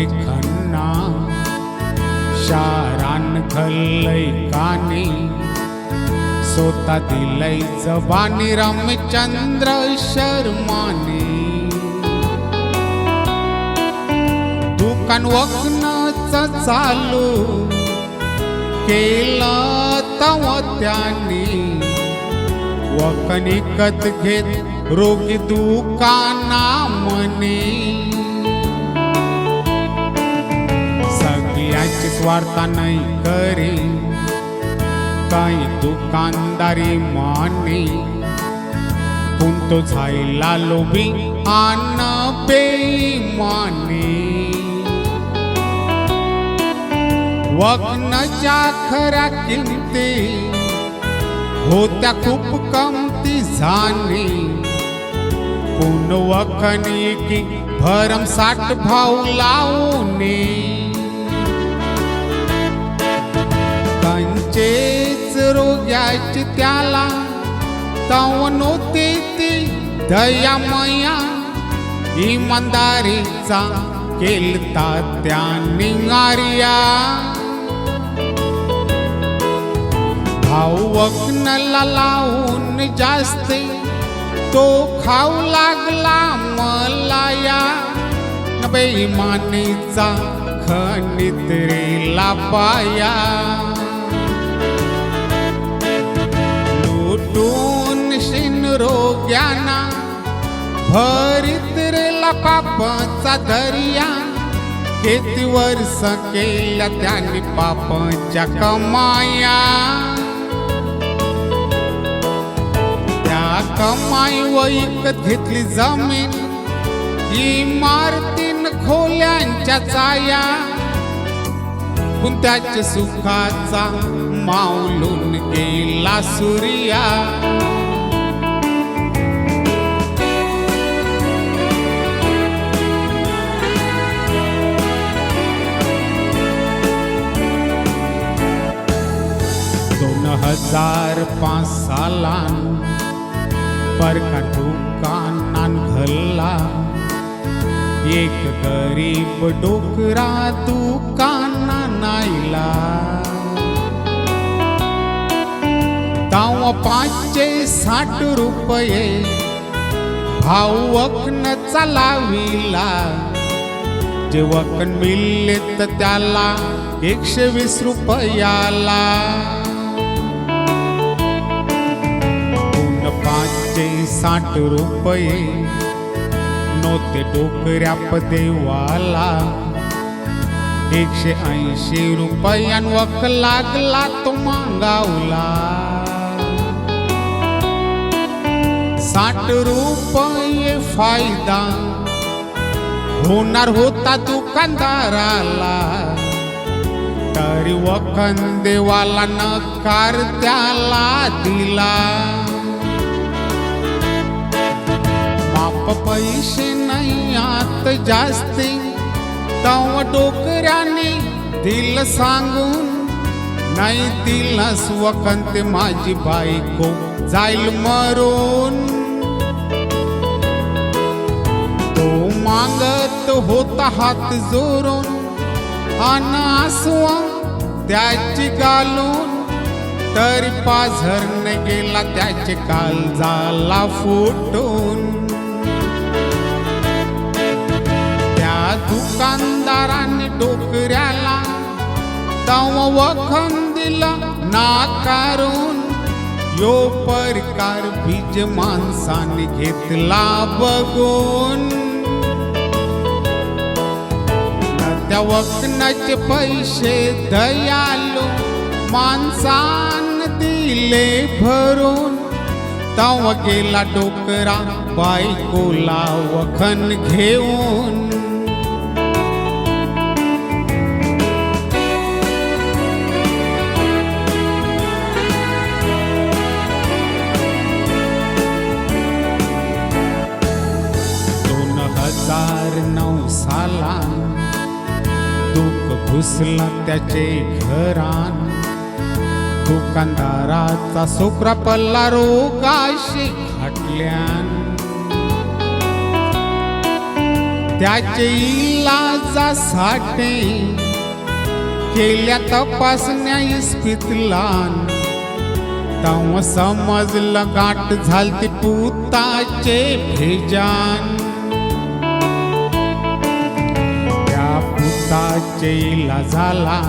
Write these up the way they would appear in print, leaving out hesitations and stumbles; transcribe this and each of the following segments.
दुखाचे खन्ना शारान खल्लय कानी सोता दिलय जबानी रामचंद्र शर्माने दुकान वखनच चालू केलं तव त्यांनी वखन विकत घेत रोगी दुकाना म्हणे सगळ्याची स्वार्थ नाही करी काही दुकानदारी माने पुंतो झायला लोभी आन बेईमाने वखनच्या खऱ्या किमती होत्या खूप कमती झाली पुन वखनी की भरमसाठ भाव लावणे कंचेच रोग्याची त्याला तव नव्हती ती दयामया इमानदारीचा केलता त्यांनी आर्या भाव वखनला लावून जास्ती तो खाऊ लागला मलाया बेईमानीचा खनित्रेला पाया लुटून शिन रोग्याना भरीत रेला पापाचा दर्या किती वर्ष केल्या त्यांनी पापाच्या कमाया कमाई विकत घेतली जमीन इमारतीन खोल्यांच्या चाया पण त्याच्या सुखाचा मावलून गेला सूर्या दोन 2005 सालान परका दुकानान घल्ला एक गरीब डोकरा दुकानान आयला ताव 560 रुपये भाव वखन चालाविला जे वखन मिळले तर त्याला 120 रुपयाला 560 रुपये नव्हते डोकऱ्या देवाला 180 रुपयान वख लागला तो मागावला 60 रुपये फायदा होणार होता दुकानदाराला तरी वखन देवाला नकार त्याला दिला पैसे नाही आत जास्ती तव डोकऱ्याने दिल सांगून नाही दिलस वखन ते माझी बायको जाईल मरून तो मागत होता हात जोरून अन आसवा त्याची घालून तरी पाझरने गेला त्याचे काळजाला फुटून दुकानदाराने डोकऱ्याला तव वखन दिला नाकारून यो परकार बीज माणसाने घेतला बघून त्या वखनाचे पैसे दयालू माणसान दिले भरून तव गेला डोकरा बायकोला वखन घेऊन दुःख घुसलं त्याचे घरान दुकानदाराचा सोकरा पल्ला रोगाशी खाटल्यान त्याचे इलाजासाठी केल्या तपासण्या इस्पितलान. तेव्हा समजलं गाठ झालती पुताचे भेजान. त्या पुताचे इलाजाला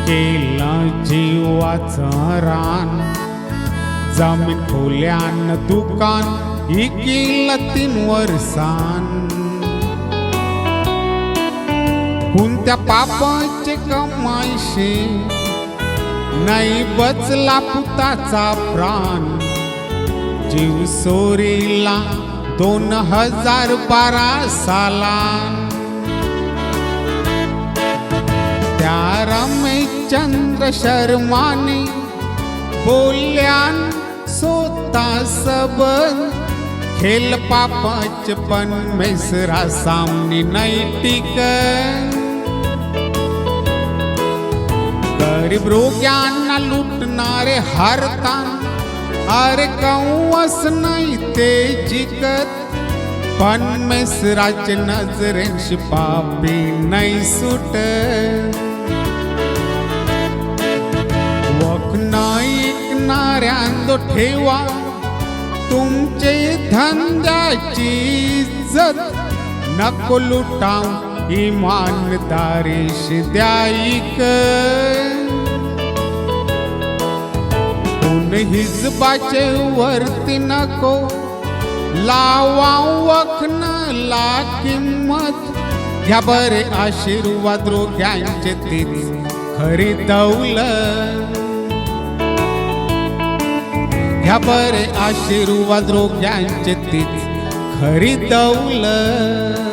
केलं जीवाचं रान. जमीन खोल्यान दुकान इकील 3 वर्षान. कोणत्या पापाचे कमाईशे नाही बचला पुताचा प्राण. जीव सोरीला 2012 सालान. त्या रमेशचंद्र शर्माने बोल्यान स्वतः सबन. खेल पापच पण मेसरा सामने नैतिक. गरीब रोग्यांना लुटणारे हारतान. अरे कौवस नाही ते जिकत. पण मेसराचे नजरेंशी पापी नाही सुटत. वक नाही ऐकणाऱ्यांदो ठेवा तुमचे धंद्याची इज्जत. नको लुटाव इमानदारीशी द्याईक. कोण हिजबाचे वरती नको लावा वखन ला किंमत. घ्या बरे आशीर्वाद रोग्यांचे तीच खरी दौलत. घ्या बरे आशीर्वाद रोग्यांचे तीच खरी दौलत.